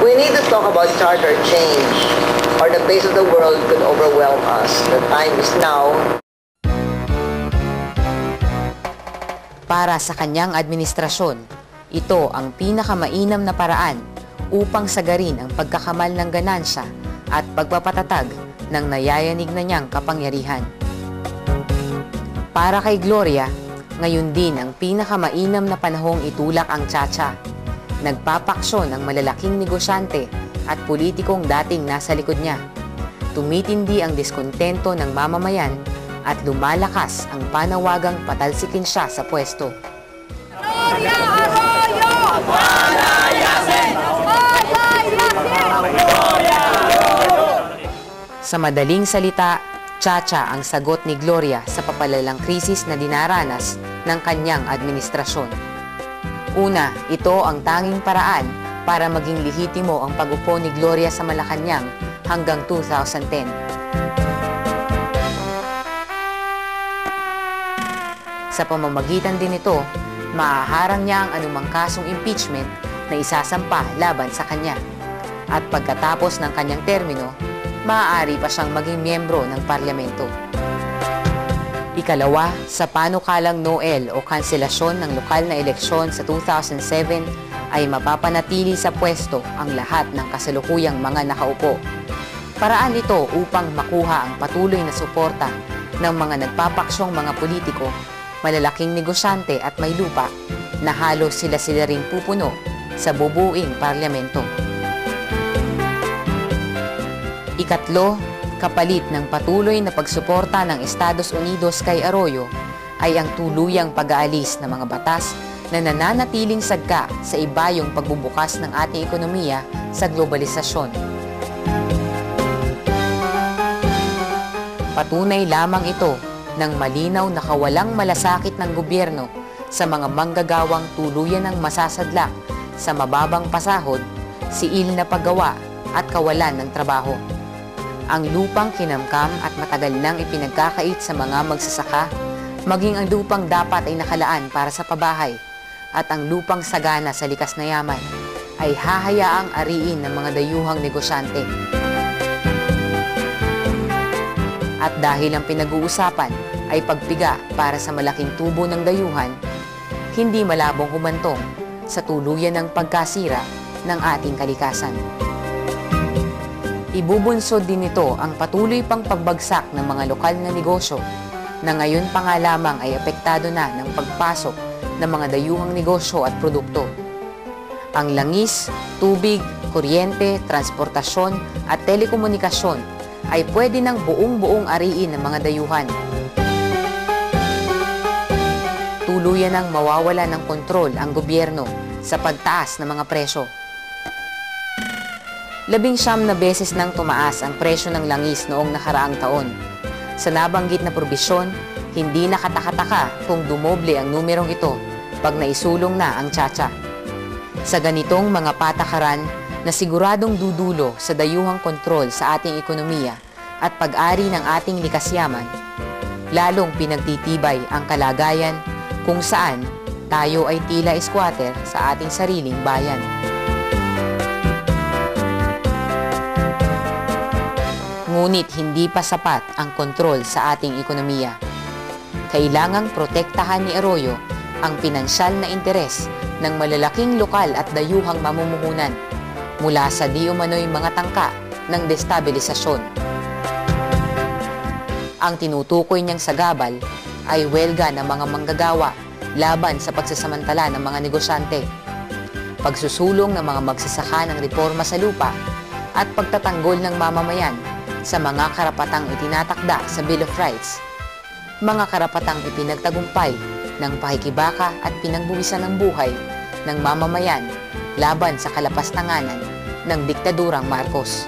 We need to talk about charter change, or the pace of the world could overwhelm us. The time is now. Para sa kanyang administrasyon, ito ang pinakamainam na paraan upang sagarin ang pagkakamal ng ganansya at pagpapatatag ng nayayanig na niyang kapangyarihan. Para kay Gloria, ngayon din ang pinakamainam na panahong itulak ang tsa-tsa. Nagpapaksyon ang malalaking negosyante at politikong dating nasa likod niya. Tumitindi ang diskontento ng mamamayan at lumalakas ang panawagang patalsikin siya sa pwesto. Gloria Arroyo! Palayasin! Sa madaling salita, tsa-tsa ang sagot ni Gloria sa papalalang krisis na dinaranas ng kanyang administrasyon. Una, ito ang tanging paraan para maging lehitimo ang pag-upo ni Gloria sa Malacanang hanggang 2010. Sa pamamagitan din ito, maaharang niya ang anumang kasong impeachment na isasampa laban sa kanya. At pagkatapos ng kanyang termino, maaari pa siyang maging miyembro ng parlamento. Ikalawa, sa panukalang Noel o kanselasyon ng lokal na eleksyon sa 2007 ay mapapanatili sa pwesto ang lahat ng kasalukuyang mga nakaupo. Paraan ito upang makuha ang patuloy na suporta ng mga nagpapaksyong mga politiko, malalaking negosyante at may lupa na halos sila-sila rin pupuno sa bubuing parlamento. Ikatlo, kapalit ng patuloy na pagsuporta ng Estados Unidos kay Arroyo ay ang tuluyang pag-aalis ng mga batas na nananatiling sagka sa ibayong pagbubukas ng ating ekonomiya sa globalisasyon. Patunay lamang ito ng malinaw na kawalang malasakit ng gobyerno sa mga manggagawang tuluyan ng masasadlak sa mababang pasahod, siil na paggawa at kawalan ng trabaho. Ang lupang kinamkam at matagal nang ipinagkakait sa mga magsasaka, maging ang lupang dapat ay nakalaan para sa pabahay, at ang lupang sagana sa likas na yaman ay hahayaang ariin ng mga dayuhang negosyante. At dahil ang pinag-uusapan ay pagpiga para sa malaking tubo ng dayuhan, hindi malabong humantong sa tuluyan ng pagkasira ng ating kalikasan. Ibubunsod din ito ang patuloy pang pagbagsak ng mga lokal na negosyo na ngayon pa nga lamang ay apektado na ng pagpasok ng mga dayuhang negosyo at produkto. Ang langis, tubig, kuryente, transportasyon at telekomunikasyon ay pwede ng buong-buong ariin ng mga dayuhan. Tuluyan ang mawawala ng kontrol ang gobyerno sa pagtaas ng mga presyo. 19 na beses nang tumaas ang presyo ng langis noong nakaraang taon. Sa nabanggit na probisyon, hindi nakatakataka kung dumoble ang numerong ito pag naisulong na ang tsa-tsa. Sa ganitong mga patakaran na siguradong dudulo sa dayuhang kontrol sa ating ekonomiya at pag-ari ng ating likas yaman, lalong pinagtitibay ang kalagayan kung saan tayo ay tila squatter sa ating sariling bayan. Ngunit hindi pa sapat ang kontrol sa ating ekonomiya. Kailangang protektahan ni Arroyo ang pinansyal na interes ng malalaking lokal at dayuhang mamumuhunan mula sa di umano'y mga tangka ng destabilisasyon. Ang tinutukoy niyang sagabal ay welga ng mga manggagawa laban sa pagsasamantala ng mga negosyante, pagsusulong ng mga magsasaka ng reforma sa lupa at pagtatanggol ng mamamayan sa mga karapatang itinatakda sa Bill of Rights, mga karapatang ipinagtagumpay ng pakikibaka at pinagbuwisan ng buhay ng mamamayan laban sa kalapastanganan ng diktadurang Marcos.